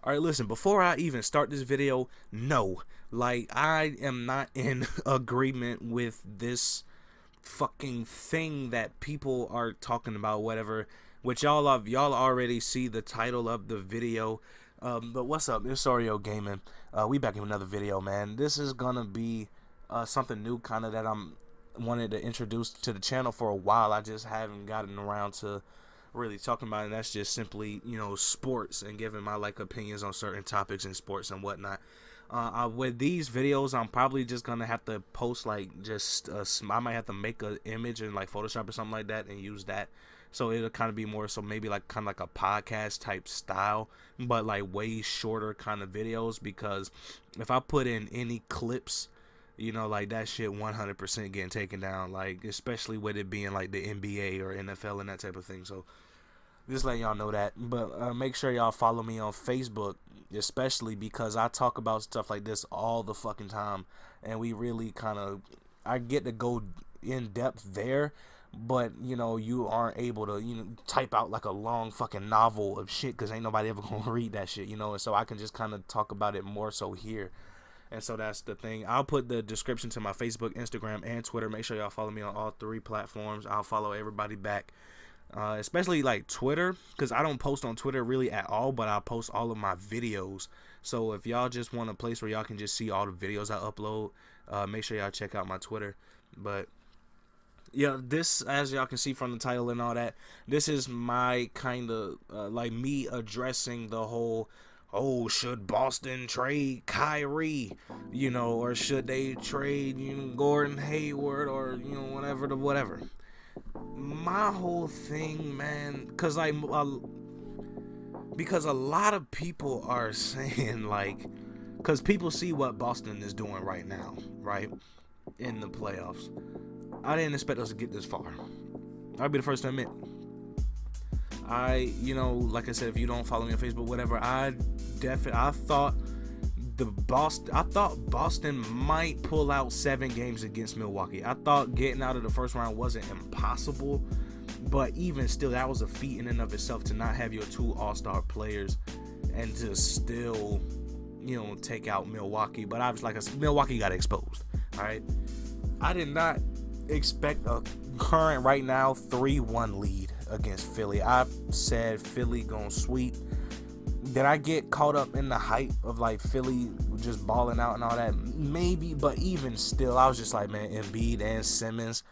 Alright, listen, before I even start this video, no. Like, I am not in agreement with this fucking thing that people are talking about, whatever. Which y'all already see the title of the video. But what's up? It's Oreyoo Gaming. We back in another video, man. This is gonna be something new, kind of that I'm wanted to introduce to the channel for a while. I just haven't gotten around to really talking about it. And that's just simply, you know, sports and giving my opinions on certain topics in sports and whatnot. With these videos, I'm probably just gonna have to post I might have to make an image in Photoshop or something like that and use that. So it'll kind of be more so maybe kind of like a podcast type style, but way shorter kind of videos, because if I put in any clips, you know, that shit 100% getting taken down, especially with it being the NBA or NFL and that type of thing. So just letting y'all know that. But make sure y'all follow me on Facebook, especially because I talk about stuff like this all the fucking time, and we really I get to go in depth there. But, you know, you aren't able to, you know, type out a long fucking novel of shit, because ain't nobody ever gonna read that shit, you know. And so I can just kind of talk about it more so here. And so that's the thing. I'll put the description to my Facebook, Instagram, and Twitter. Make sure y'all follow me on all three platforms. I'll follow everybody back. Especially Twitter, because I don't post on Twitter really at all, but I post all of my videos. So if y'all just want a place where y'all can just see all the videos I upload, make sure y'all check out my Twitter. But yeah, this, as y'all can see from the title and all that, this is my kind of me addressing the whole, oh, should Boston trade Kyrie, you know, or should they trade, you know, Gordon Hayward, or, you know, whatever. My whole thing, man, because a lot of people are saying, because people see what Boston is doing right now, right, in the playoffs. I didn't expect us to get this far. I'll be the first to admit. You know, like I said, if you don't follow me on Facebook, whatever, I thought Boston might pull out 7 games against Milwaukee. I thought getting out of the first round wasn't impossible, but even still, that was a feat in and of itself, to not have your 2 all-star players and to still, you know, take out Milwaukee. But obviously, Milwaukee got exposed. All right, I did not expect a current right now 3-1 lead against Philly. I said Philly gonna sweep. Did I get caught up in the hype of Philly just balling out and all that? Maybe, but even still, I was just man, Embiid and Simmons,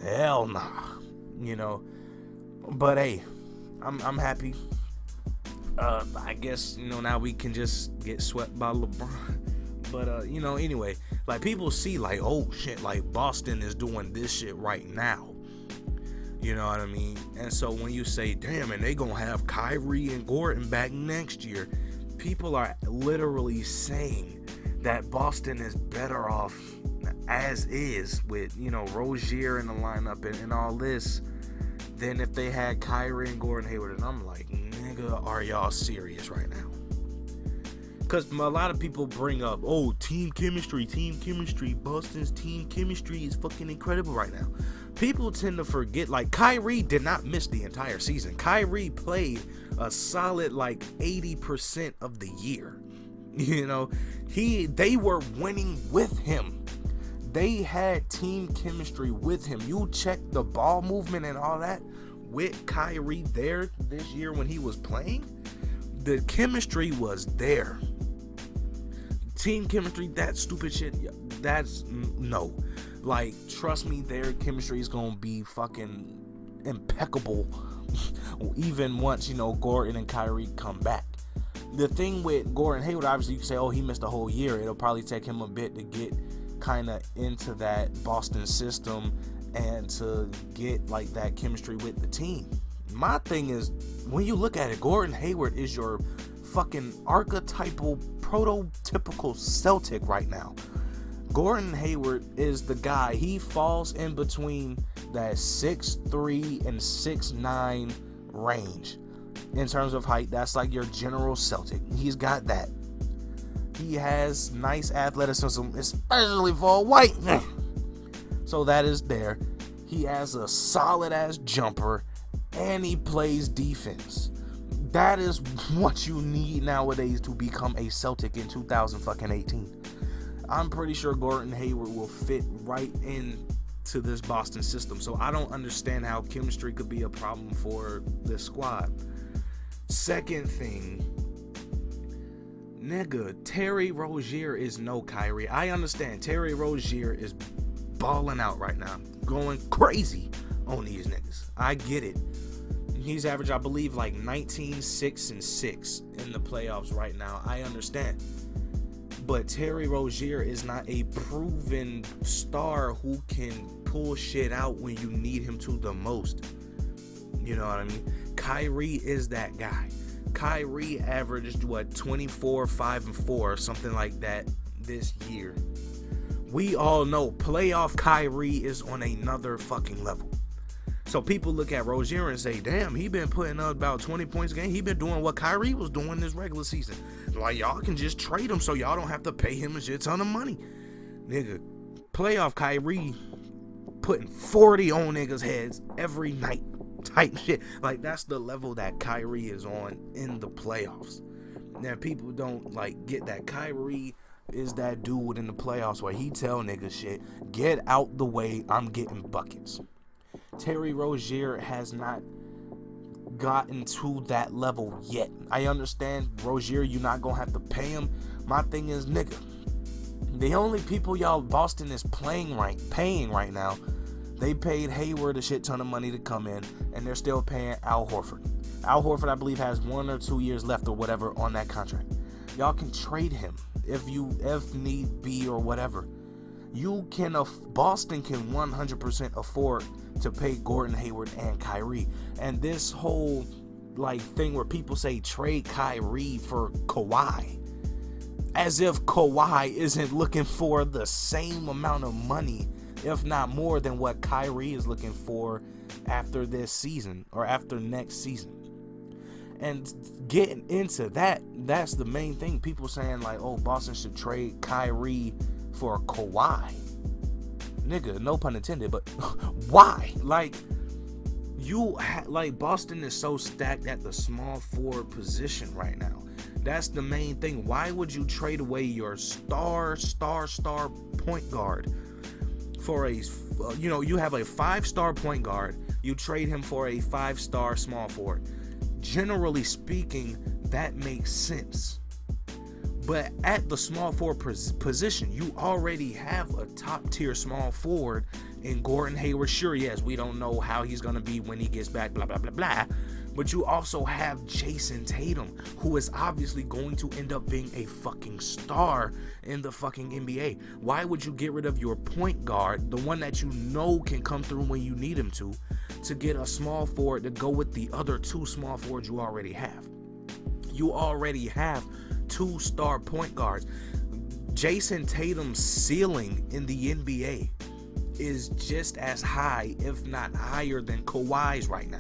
hell nah, you know. But hey, I'm happy. I guess, you know, now we can just get swept by LeBron. But you know, anyway, people see oh shit, Boston is doing this shit right now. You know what I mean? And so when you say, damn, and they gonna have Kyrie and Gordon back next year, people are literally saying that Boston is better off as is with, you know, Rozier in the lineup and all this than if they had Kyrie and Gordon Hayward. And I'm like, nigga, are y'all serious right now? Because a lot of people bring up, oh, team chemistry. Boston's team chemistry is fucking incredible right now. People tend to forget, Kyrie did not miss the entire season. Kyrie played a solid 80% of the year. You know, they were winning with him. They had team chemistry with him. You check the ball movement and all that with Kyrie there this year when he was playing. The chemistry was there. Team chemistry, that stupid shit, that's no. Trust me, their chemistry is gonna be fucking impeccable even once, you know, Gordon and Kyrie come back. The thing with Gordon Hayward, obviously, you can say, oh, he missed a whole year. It'll probably take him a bit to get kind of into that Boston system and to get that chemistry with the team. My thing is, when you look at it, Gordon Hayward is your fucking archetypal, prototypical Celtic right now. Gordon Hayward is the guy. He falls in between that 6'3" and 6'9" range in terms of height. That's your general Celtic. He's got that. He has nice athleticism, especially for a white man. So that is there. He has a solid ass jumper, and he plays defense. That is what you need nowadays to become a Celtic in 2018. I'm pretty sure Gordon Hayward will fit right into this Boston system. So I don't understand how chemistry could be a problem for this squad. Second thing, nigga, Terry Rozier is no Kyrie. I understand Terry Rozier is balling out right now, going crazy on these niggas. I get it. He's average, I believe, like 19, 6, and 6 in the playoffs right now. I understand. But Terry Rozier is not a proven star who can pull shit out when you need him to the most. You know what I mean? Kyrie is that guy. Kyrie averaged, 24, 5, and 4, or something like that this year. We all know playoff Kyrie is on another fucking level. So people look at Rozier and say, damn, he been putting up about 20 points a game. He been doing what Kyrie was doing this regular season. Like, y'all can just trade him so y'all don't have to pay him a shit ton of money. Nigga, playoff Kyrie putting 40 on niggas' heads every night type shit. Like, that's the level that Kyrie is on in the playoffs. Now, people don't, like, get that. Kyrie is that dude in the playoffs where he tell niggas shit, get out the way, I'm getting buckets. Terry Rozier has not gotten to that level yet. I understand Rozier, you're not gonna have to pay him. My thing is, nigga, the only people y'all Boston is paying right now, they paid Hayward a shit ton of money to come in, and they're still paying Al Horford. Al Horford, I believe, has 1 or 2 years left or whatever on that contract. Y'all can trade him if need be or whatever. Boston can 100% afford to pay Gordon Hayward and Kyrie. And this whole like thing where people say trade Kyrie for Kawhi, as if Kawhi isn't looking for the same amount of money, if not more, than what Kyrie is looking for after this season or after next season. And getting into that, that's the main thing. People saying like, oh, Boston should trade Kyrie for Kawhi. Nigga, no pun intended, but why? Like, Boston is so stacked at the small forward position right now. That's the main thing. Why would you trade away your star point guard for you have a 5-star point guard, you trade him for a 5-star small forward. Generally speaking, that makes sense. But at the small forward position, you already have a top tier small forward in Gordon Hayward. Sure, yes, we don't know how he's going to be when he gets back, blah, blah, blah, blah. But you also have Jason Tatum, who is obviously going to end up being a fucking star in the fucking NBA. Why would you get rid of your point guard, the one that you know can come through when you need him to get a small forward to go with the other 2 small forwards you already have? You already have 2-star point guards. Jason Tatum's ceiling in the NBA is just as high, if not higher, than Kawhi's right now.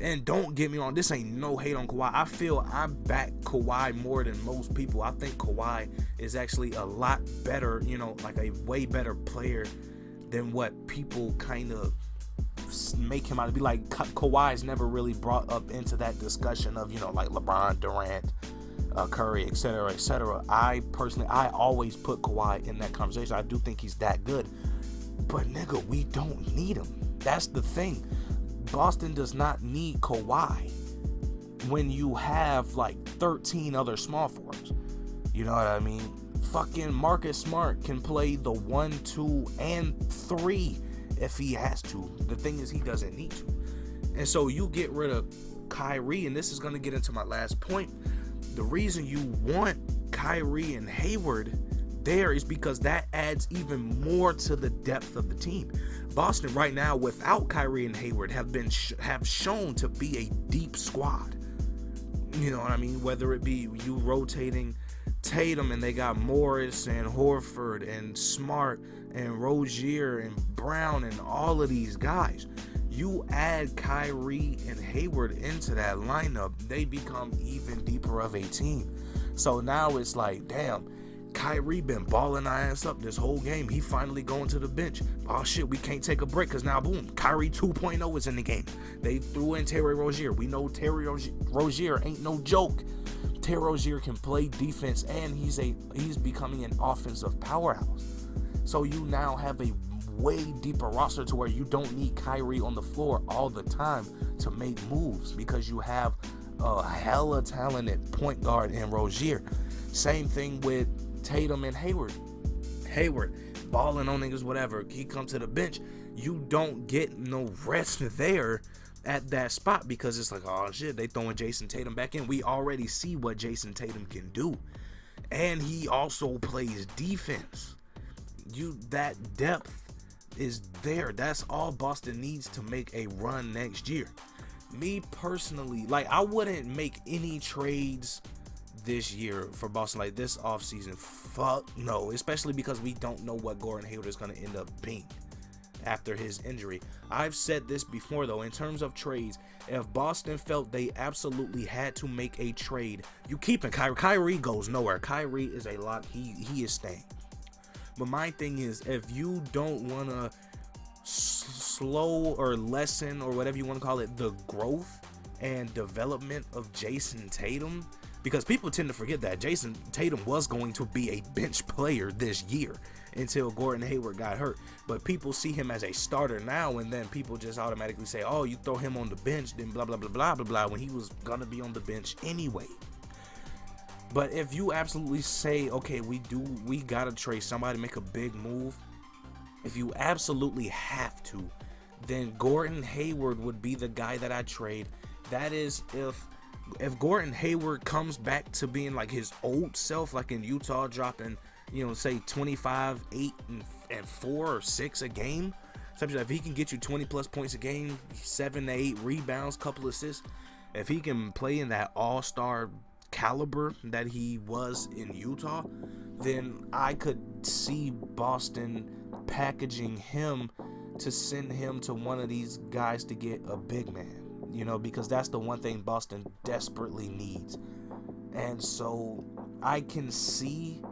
And don't get me wrong, this ain't no hate on Kawhi. I feel I back Kawhi more than most people. I think Kawhi is actually a lot better, like a way better player than what people kind of make him out to be. Like, Kawhi's never really brought up into that discussion of, like LeBron, Durant, Curry, etc., etc. I always put Kawhi in that conversation. I do think he's that good. But, nigga, we don't need him. That's the thing. Boston does not need Kawhi when you have, like, 13 other small forwards. You know what I mean? Fucking Marcus Smart can play the 1, 2, and 3 if he has to. The thing is, he doesn't need to. And so you get rid of Kyrie, and this is going to get into my last point. The reason you want Kyrie and Hayward there is because that adds even more to the depth of the team. Boston right now, without Kyrie and Hayward, have shown to be a deep squad. You know what I mean? Whether it be you rotating Tatum and they got Morris and Horford and Smart and Rozier and Brown and all of these guys. You add Kyrie and Hayward into that lineup, they become even deeper of a team. So now it's like, damn, Kyrie been balling our ass up this whole game. He finally going to the bench. Oh shit, we can't take a break because now boom, Kyrie 2.0 is in the game. They threw in Terry Rozier. We know Terry Rozier ain't no joke. Terry Rozier can play defense and he's becoming an offensive powerhouse. So you now have a way deeper roster to where you don't need Kyrie on the floor all the time to make moves because you have a hella talented point guard in Rozier. Same thing with Tatum and Hayward. Hayward balling on niggas, whatever. He comes to the bench. You don't get no rest there at that spot because it's like, oh shit, they throwing Jason Tatum back in. We already see what Jason Tatum can do. And he also plays defense. That depth is there. That's all Boston needs to make a run next year. Me personally, like, I wouldn't make any trades this year for Boston, like this offseason. Fuck no, especially because we don't know what Gordon Hayward is going to end up being after his injury. I've said this before though, in terms of trades, if Boston felt they absolutely had to make a trade, you keeping Kyrie. Kyrie goes nowhere. Kyrie is a lock. He is staying. But my thing is, if you don't want to slow or lessen or whatever you want to call it, the growth and development of Jason Tatum, because people tend to forget that Jason Tatum was going to be a bench player this year until Gordon Hayward got hurt. But people see him as a starter now, and then people just automatically say, oh, you throw him on the bench, then blah, blah, blah, blah, blah, blah, when he was going to be on the bench anyway. But if you absolutely say, okay, we got to trade somebody, make a big move, if you absolutely have to, then Gordon Hayward would be the guy that I trade. That is, if Gordon Hayward comes back to being like his old self, like in Utah, dropping, say 25, 8, and 4 or 6 a game, if he can get you 20 plus points a game, 7 to 8 rebounds, couple assists, if he can play in that all-star caliber that he was in Utah, then I could see Boston packaging him to send him to one of these guys to get a big man, because that's the one thing Boston desperately needs. And so I can see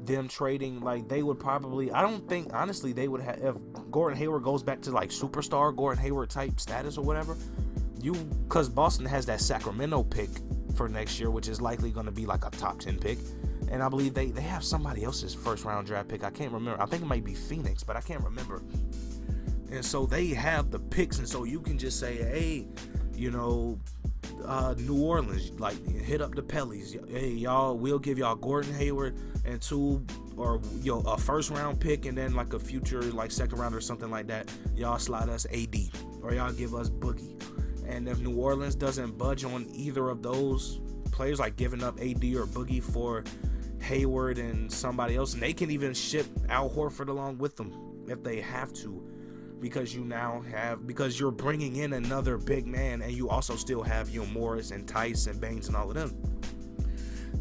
them trading, like they would probably, I don't think honestly they would have, if Gordon Hayward goes back to like superstar Gordon Hayward type status or whatever, because Boston has that Sacramento pick for next year, which is likely going to be like a top 10 pick, and I believe they have somebody else's first round draft pick. I can't remember. I think it might be Phoenix, but I can't remember. And so they have the picks, and so you can just say, hey, New Orleans, like, hit up the Pellies. Hey, y'all, we'll give y'all Gordon Hayward and a first round pick, and then like a future like second round or something like that. Y'all slide us AD, or y'all give us Boogie. And if New Orleans doesn't budge on either of those players, like giving up AD or Boogie for Hayward and somebody else, and they can even ship Al Horford along with them if they have to, because because you're bringing in another big man, and you also still have Morris and Tice and Baines and all of them.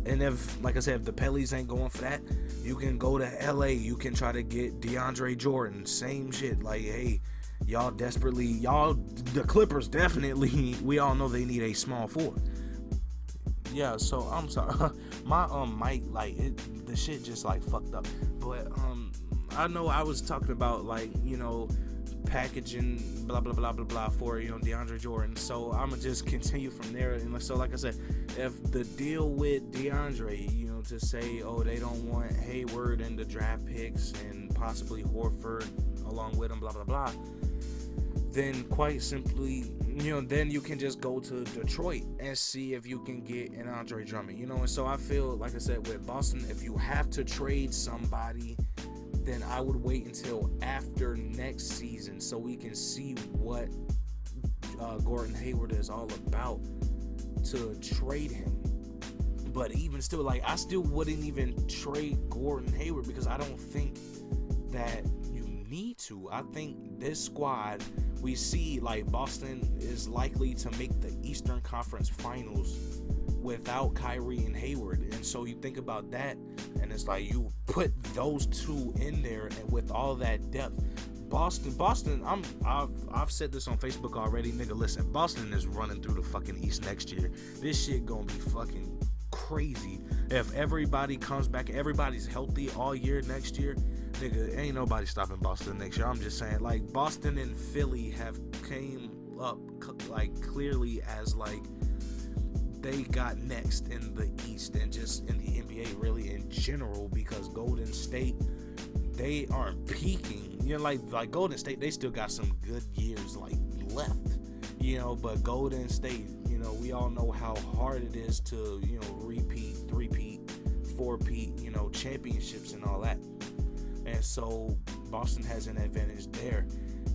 And if, like I said, if the Pellies ain't going for that, you can go to LA. You can try to get DeAndre Jordan. Same shit. Like, hey, the Clippers definitely, we all know they need a small forward. Yeah, so I'm sorry. My mic, like, the shit just like fucked up. But I know I was talking about, like, packaging blah blah blah blah blah for DeAndre Jordan. So I'm gonna just continue from there. And so, like I said, if the deal with DeAndre, to say, oh, they don't want Hayward and the draft picks and possibly Horford along with him, blah blah blah, then quite simply, then you can just go to Detroit and see if you can get an Andre Drummond, And so I feel, like I said, with Boston, if you have to trade somebody, then I would wait until after next season so we can see what Gordon Hayward is all about to trade him. But even still, like, I still wouldn't even trade Gordon Hayward because I don't think that you need to. I think this squad, we see, like, Boston is likely to make the Eastern Conference Finals without Kyrie and Hayward. And so you think about that, and it's like you put those two in there, and with all that depth, Boston, I've said this on Facebook already, nigga. Listen, Boston is running through the fucking East next year. This shit gonna be fucking crazy. If everybody comes back, everybody's healthy all year next year, nigga, ain't nobody stopping Boston next year. I'm just saying, like, Boston and Philly have came up like clearly as like they got next in the East and just in the NBA really in general, because Golden State, they aren't peaking. You know, like Golden State, they still got some good years like left. You know, but Golden State, you know, we all know how hard it is to, you know, repeat, three-peat, four-peat, you know, championships and all that. And so Boston has an advantage there.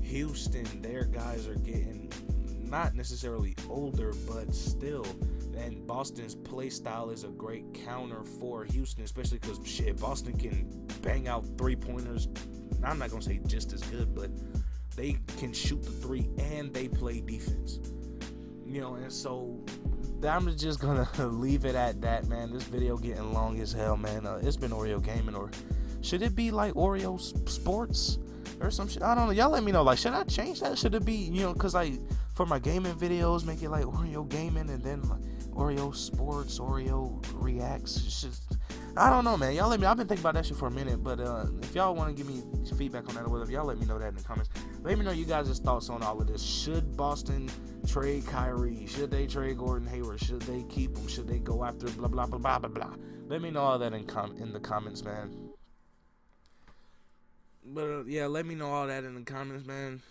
Houston, their guys are getting not necessarily older, but still. And Boston's play style is a great counter for Houston, especially because, shit, Boston can bang out three-pointers. I'm not going to say just as good, but they can shoot the three and they play defense. You know, and so I'm just going to leave it at that, man. This video getting long as hell, man. It's been Oreyoo Gaming, or should it be like Oreyoo Sports or some shit? I don't know. Y'all let me know. Like, should I change that? Should it be, you know, because like for my gaming videos, make it like Oreyoo Gaming and then like Oreyoo Sports, Oreyoo Reacts. Just, I don't know, man. Y'all let me. I've been thinking about that shit for a minute, but if y'all want to give me feedback on that or whatever, y'all let me know that in the comments. Let me know you guys' thoughts on all of this. Should Boston trade Kyrie? Should they trade Gordon Hayward? Should they keep him? Should they go after blah blah blah blah blah blah? Let me know all that in the comments, man. But yeah, let me know all that in the comments, man.